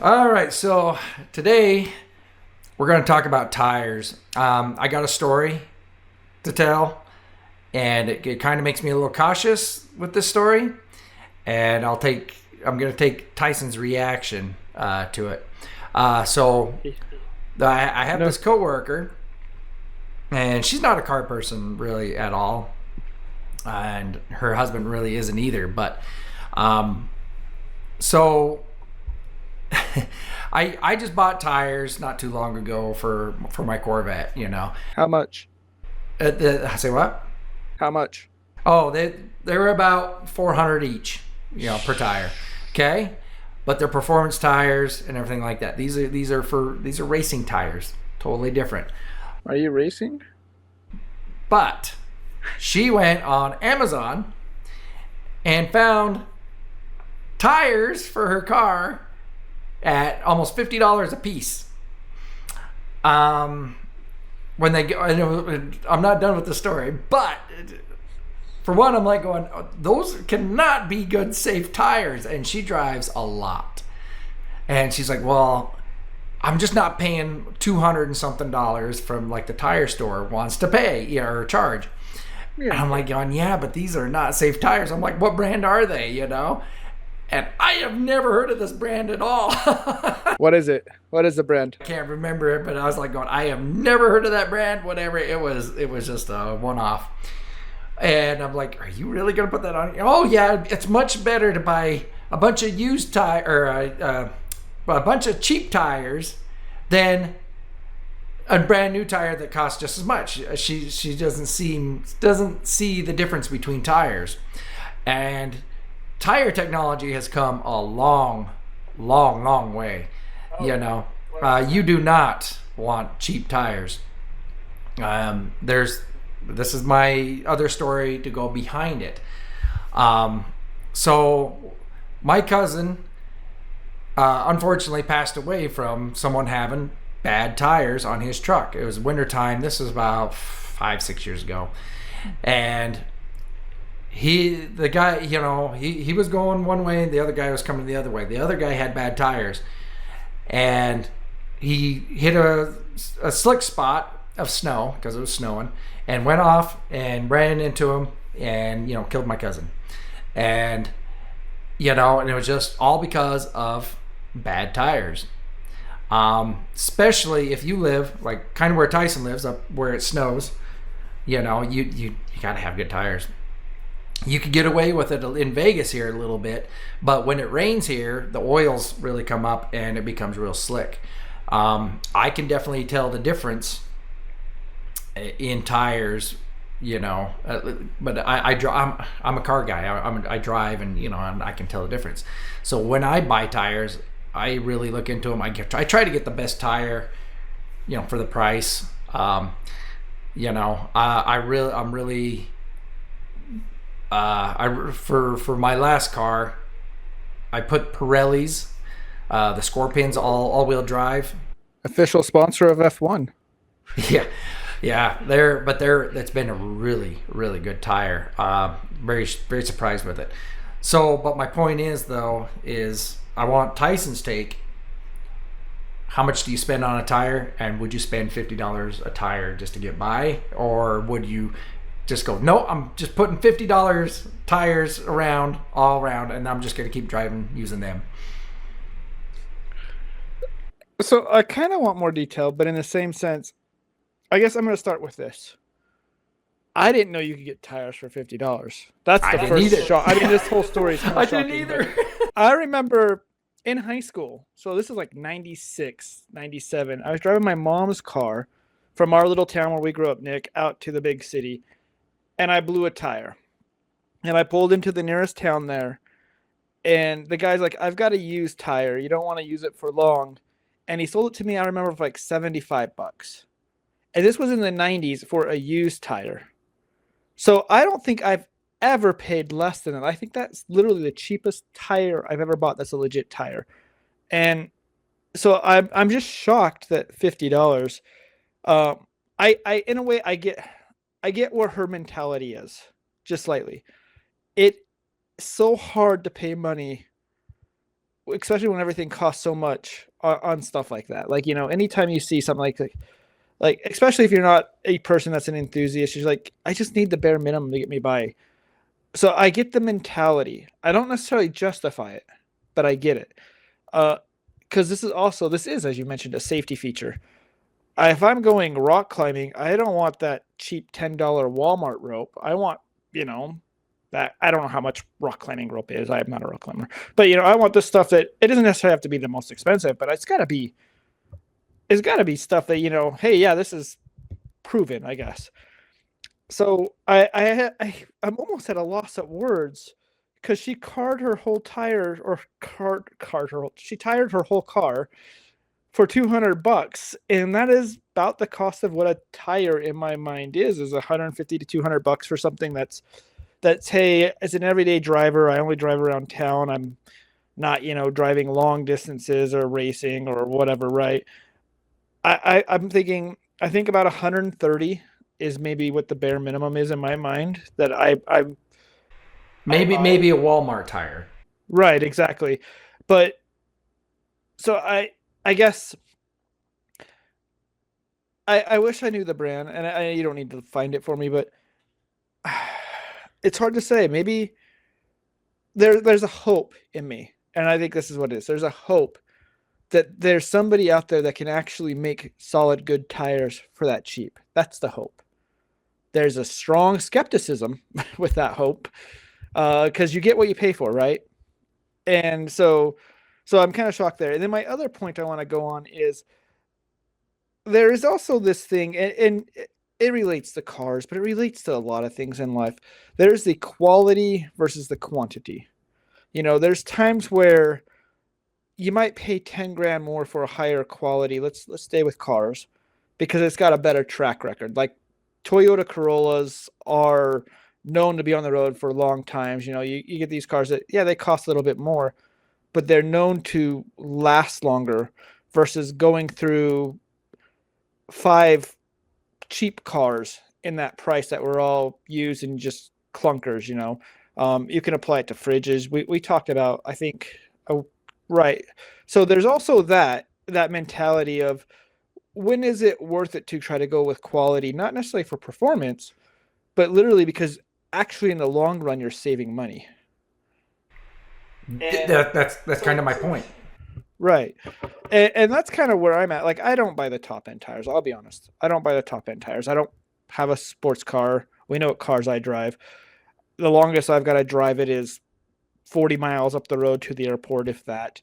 All right, so today we're going to talk about tires. I got a story to tell, and it kind of makes me a little cautious with this story. And I'm going to take Tyson's reaction to it. I have No, this coworker, and she's not a car person really at all, and her husband really isn't either. But um, so I just bought tires not too long ago for my Corvette. how much? I say what? How much? Oh, they were about 400 each, per tire. Okay, but they're performance tires and everything like that. These are racing tires, totally different. Are you racing? But she went on Amazon and found tires for her car at almost $50 a piece. Um, when they go, I'm not done with the story, but for one, I'm like going, those cannot be good, safe tires. And she drives a lot. And she's like, well, I'm just not paying 200 and something dollars from like the tire store wants to pay or charge. And Yeah. I'm like going, yeah, but these are not safe tires. I'm like, what brand are they? And I have never heard of this brand at all. What is it? What is the brand? I can't remember it, but I was like going, I have never heard of that brand. Whatever it was just a one-off. And I'm like, are you really gonna put that on? Oh yeah, it's much better to buy a bunch of used tire or a bunch of cheap tires than a brand new tire that costs just as much. She doesn't see the difference between tires, and tire technology has come a long, long, long way. You do not want cheap tires. This is my other story to go behind it. So my cousin unfortunately passed away from someone having bad tires on his truck. It was wintertime. This was about 5, 6 years ago. And the guy, he was going one way and the other guy was coming the other way. The other guy had bad tires. And he hit a slick spot of snow because it was snowing and went off and ran into him and killed my cousin. And it was just all because of bad tires. Especially if you live like kind of where Tyson lives, up where it snows. You got to have good tires. You could get away with it in Vegas here a little bit, but when it rains here, the oils really come up and it becomes real slick. I can definitely tell the difference in tires, but I'm a car guy. I drive and I can tell the difference. So when I buy tires, I really look into them. I try to get the best tire, for the price. I'm really for my last car, I put Pirellis, the Scorpions all-wheel drive. Official sponsor of F1. Yeah, yeah, that's been a really, really good tire. Very, very surprised with it. So, but my point is though, is I want Tyson's take. How much do you spend on a tire, and would you spend $50 a tire just to get by, or would you just go, no, I'm just putting $50 tires all around, and I'm just going to keep driving using them? So I kind of want more detail, but in the same sense, I guess I'm going to start with this. I didn't know you could get tires for $50. That's I the didn't first either. shock. I mean, this whole story is kind I of didn't shocking. either. I remember in high school, so this is like 96, 97. I was driving my mom's car from our little town where we grew up, Nick, out to the big city, and I blew a tire. And I pulled into the nearest town there, and the guy's like, I've got a used tire. You don't want to use it for long. And he sold it to me, I remember, for like $75. And this was in the 90s for a used tire. So I don't think I've ever paid less than that. I think that's literally the cheapest tire I've ever bought that's a legit tire. And so I'm just shocked that $50. I in a way I get where her mentality is, just slightly. It's so hard to pay money especially when everything costs so much on stuff like that. Like, anytime you see something like especially if you're not a person that's an enthusiast, you're like, I just need the bare minimum to get me by. So I get the mentality. I don't necessarily justify it, but I get it. Because this is, as you mentioned, a safety feature. If I'm going rock climbing, I don't want that cheap $10 Walmart rope. I want, that I don't know how much rock climbing rope is. I'm not a rock climber, but I want the stuff that it doesn't necessarily have to be the most expensive, but it's got to be stuff that hey, yeah, this is proven, I guess. So I'm almost at a loss of words because she carred her whole tire or she tired her whole car for $200, and that is about the cost of what a tire in my mind is $150 to $200 for something that's hey, as an everyday driver, I only drive around town. I'm not driving long distances or racing or whatever, right? I'm thinking, I think about 130 is maybe what the bare minimum is in my mind that I'm maybe a Walmart tire. Right, exactly. But so I guess I wish I knew the brand, and you don't need to find it for me, but it's hard to say. Maybe there's a hope in me, and I think this is what it is. There's a hope that there's somebody out there that can actually make solid, good tires for that cheap. That's the hope. There's a strong skepticism with that hope, because you get what you pay for, right? And so I'm kind of shocked there. And then my other point I want to go on is there is also this thing, and it relates to cars, but it relates to a lot of things in life. There's the quality versus the quantity. There's times where you might pay 10 grand more for a higher quality. Let's stay with cars because it's got a better track record. Like Toyota Corollas are known to be on the road for long times. You get these cars that, yeah, they cost a little bit more, but they're known to last longer versus going through 5 cheap cars in that price that were all used and just clunkers. You can apply it to fridges. We talked about, I think, right. So there's also that mentality of when is it worth it to try to go with quality, not necessarily for performance, but literally because actually in the long run you're saving money. That's kind of my point. Right. And that's kind of where I'm at. Like, I don't buy the top end tires. I'll be honest. I don't buy the top end tires. I don't have a sports car. We know what cars I drive. The longest I've got to drive it is 40 miles up the road to the airport, if that.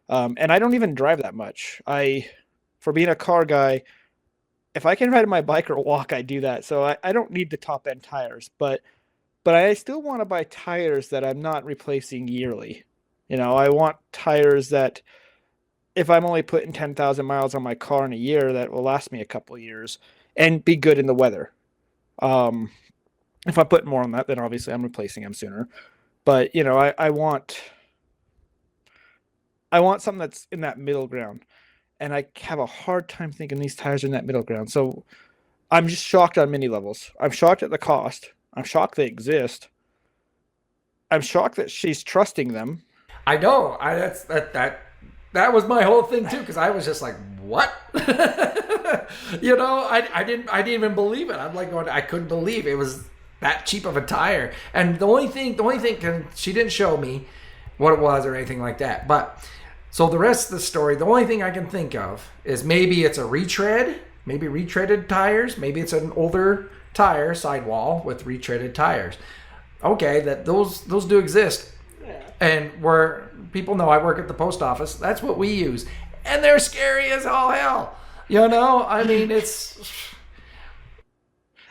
And I don't even drive that much. For being a car guy, if I can ride my bike or walk, I do that. So I don't need the top end tires, but I still want to buy tires that I'm not replacing yearly. I want tires that if I'm only putting 10,000 miles on my car in a year, that will last me a couple of years and be good in the weather. If I put more on that, then obviously I'm replacing them sooner. But, I want something that's in that middle ground. And I have a hard time thinking these tires are in that middle ground. So I'm just shocked on many levels. I'm shocked at the cost. I'm shocked they exist. I'm shocked that she's trusting them. I know. That was my whole thing too, because I was just like, what? I didn't even believe it. I'm like going, I couldn't believe it was that cheap of a tire. And the only thing, she didn't show me what it was or anything like that. But so the rest of the story, the only thing I can think of is maybe it's a retread, maybe retreaded tires, maybe it's an older tire sidewall with retreaded tires. Okay, that those do exist. Yeah. And where people know I work at the post office, that's what we use. And they're scary as all hell. I mean, it's...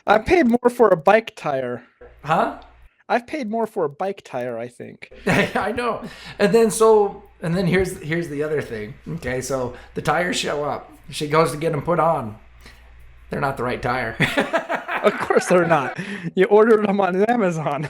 I paid more for a bike tire. Huh? I've paid more for a bike tire, I think. I know. And then here's the other thing. Okay, so the tires show up. She goes to get them put on. They're not the right tire. Of course they're not. You ordered them on Amazon.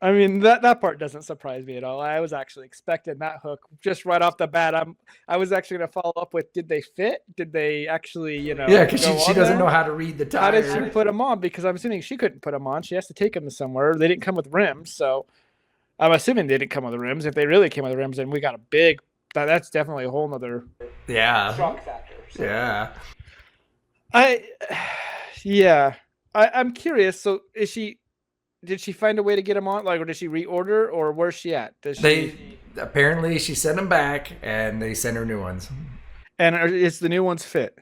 I mean, that part doesn't surprise me at all. I was actually expecting that hook just right off the bat. I was actually going to follow up with, did they fit? Did they actually, Yeah, because she doesn't know how to read the tire. How did she put them on? Because I'm assuming she couldn't put them on. She has to take them somewhere. They didn't come with rims, so I'm assuming they didn't come with the rims. If they really came with the rims, then we got a big. That's definitely a whole nother Yeah. shock factor. So. Yeah. I, yeah, I'm curious. So is she? Did she find a way to get them on? Like, or did she reorder, or where's she at? Does They she? apparently she sent them back and they sent her new ones. And is the new ones fit?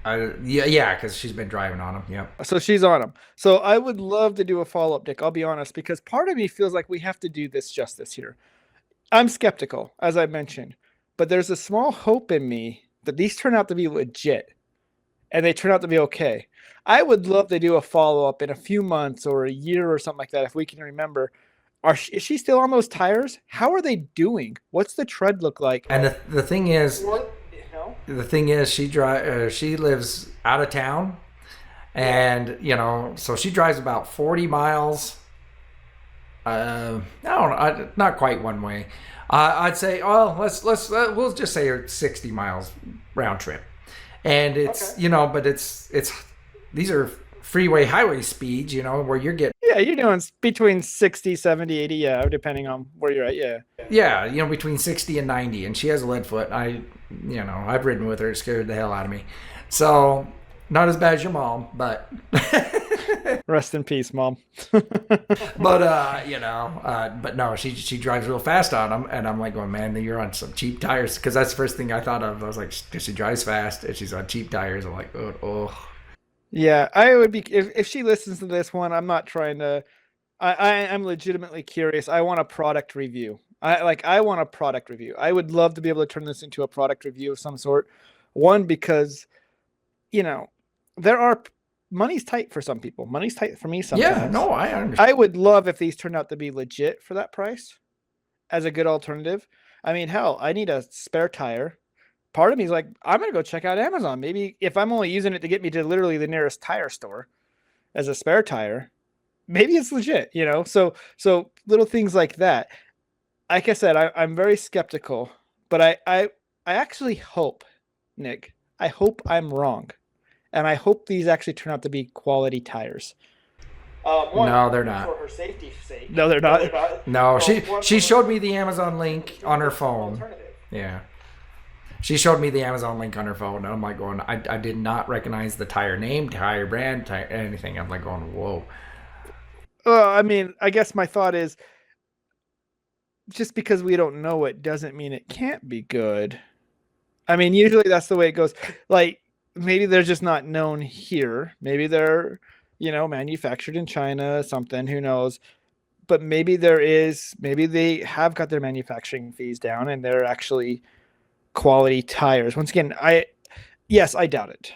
Yeah, because she's been driving on them. Yep. So she's on them. So I would love to do a follow up, Dick. I'll be honest, because part of me feels like we have to do this justice here. I'm skeptical, as I mentioned, but there's a small hope in me that these turn out to be legit and they turn out to be okay. I would love to do a follow up in a few months or a year or something like that if we can remember. Is she still on those tires? How are they doing? What's the tread look like? And the thing is, What? she lives out of town, and so she drives about 40 miles. I don't know, not quite one way. I'd say, we'll just say 60 miles round trip, and it's Okay. But it's these are freeway highway speeds, where you're getting. Yeah, you're doing between 60, 70, 80, yeah, depending on where you're at, yeah. Yeah, between 60 and 90, and she has a lead foot. I've ridden with her. It scared the hell out of me. So, not as bad as your mom, but Rest in peace, Mom. but no, she drives real fast on them, and I'm like, going, man, you're on some cheap tires, because that's the first thing I thought of. I was like, she drives fast, and she's on cheap tires. I'm like, oh. Yeah, I would be if she listens to this one. I'm not trying to. I'm legitimately curious. I want a product review. I want a product review. I would love to be able to turn this into a product review of some sort. One, because there are money's tight for some people. Money's tight for me sometimes. Yeah, no, I understand. I would love if these turned out to be legit for that price as a good alternative. I mean, hell, I need a spare tire. Part of me is like, I'm going to go check out Amazon. Maybe if I'm only using it to get me to literally the nearest tire store as a spare tire, maybe it's legit, So little things like that. Like I said, I'm very skeptical, but I actually hope, Nick, I hope I'm wrong. And I hope these actually turn out to be quality tires. No, they're not. For her safety's sake. No, they're not. No, she showed me the Amazon link on her phone. Yeah. She showed me the Amazon link on her phone, and I'm like going, I did not recognize the tire name, tire brand, anything. I'm like going, whoa. Well, I mean, I guess my thought is, just because we don't know it doesn't mean it can't be good. I mean, usually that's the way it goes. Like, maybe they're just not known here. Maybe they're, manufactured in China, something, who knows. But maybe they have got their manufacturing fees down and they're actually quality tires. Once again, I doubt it.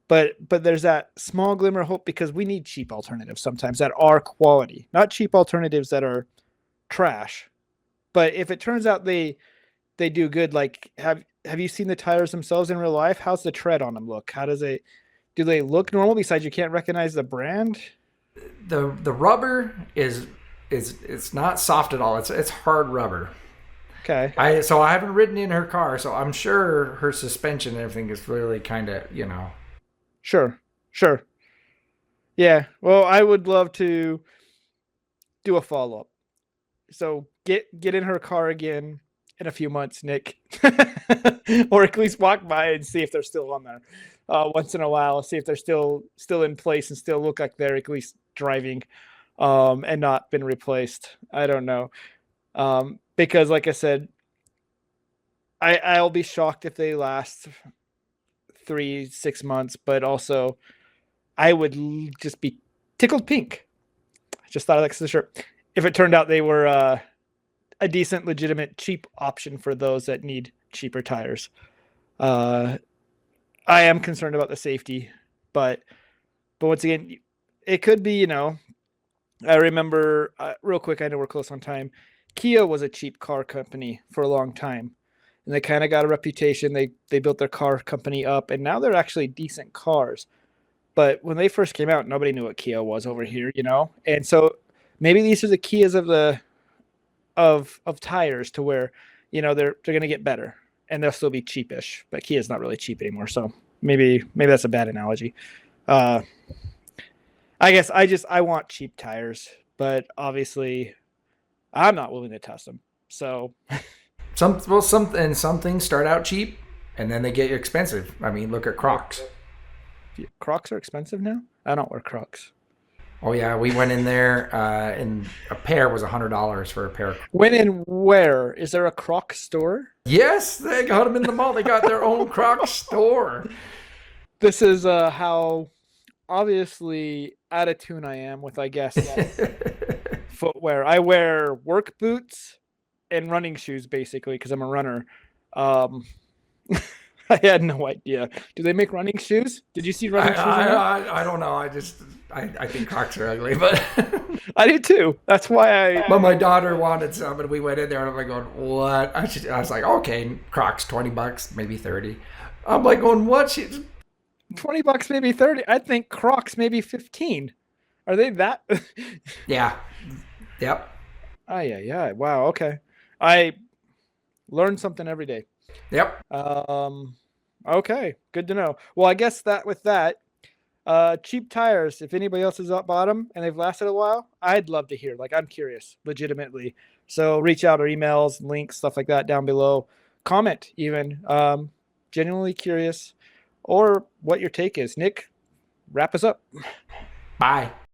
But there's that small glimmer of hope, because we need cheap alternatives sometimes that are quality, not cheap alternatives that are trash. But if it turns out they do good, like have you seen the tires themselves in real life? How's the tread on them look? Do they look normal besides you can't recognize the brand? The rubber is it's not soft at all. It's hard rubber. Okay. I haven't ridden in her car, so I'm sure her suspension and everything is really kind of, Sure. Yeah. Well, I would love to do a follow-up. So get in her car again in a few months, Nick, or at least walk by and see if they're still on there once in a while. See if they're still in place and still look like they're at least driving and not been replaced. I don't know. Because like I said, I'll be shocked if they last 3-6 months, but also I would just be tickled pink. I just thought of that shirt. If it turned out they were a decent, legitimate, cheap option for those that need cheaper tires. I am concerned about the safety, but once again, it could be, I remember real quick, I know we're close on time. Kia was a cheap car company for a long time, and they kind of got a reputation. They built their car company up, and now they're actually decent cars. But when they first came out, nobody knew what Kia was over here, And so maybe these are the Kias of tires, to where, they're going to get better and they'll still be cheapish. But Kia's not really cheap anymore, so maybe that's a bad analogy. I guess I want cheap tires, but obviously I'm not willing to test them. So Some things start out cheap and then they get expensive. I mean, look at Crocs. Crocs are expensive now. I don't wear Crocs. Oh yeah, we went in there, and a pair was $100 for a pair. When and where is there a Croc store? Yes, they got them in the mall. They got their own Crocs store. This is how obviously out of tune I am with, I guess, footwear. I wear work boots and running shoes basically because I'm a runner. Um, I had no idea. Do they make running shoes? Did you see running shoes? I don't know. I think Crocs are ugly, but I do too. That's why but my daughter wanted some, and we went in there, and I'm like going, what? I was like, okay, Crocs, $20, maybe 30. I'm like going, what? $20, maybe 30. I think Crocs maybe 15. Are they that? Yeah. Yep. Yeah. Wow. Okay. I learn something every day. Yep. Okay. Good to know. Well, I guess that with that, cheap tires, if anybody else has bought them and they've lasted a while, I'd love to hear. Like, I'm curious, legitimately. So reach out, or emails, links, stuff like that down below. Comment even. Genuinely curious, or what your take is. Nick, wrap us up. Bye.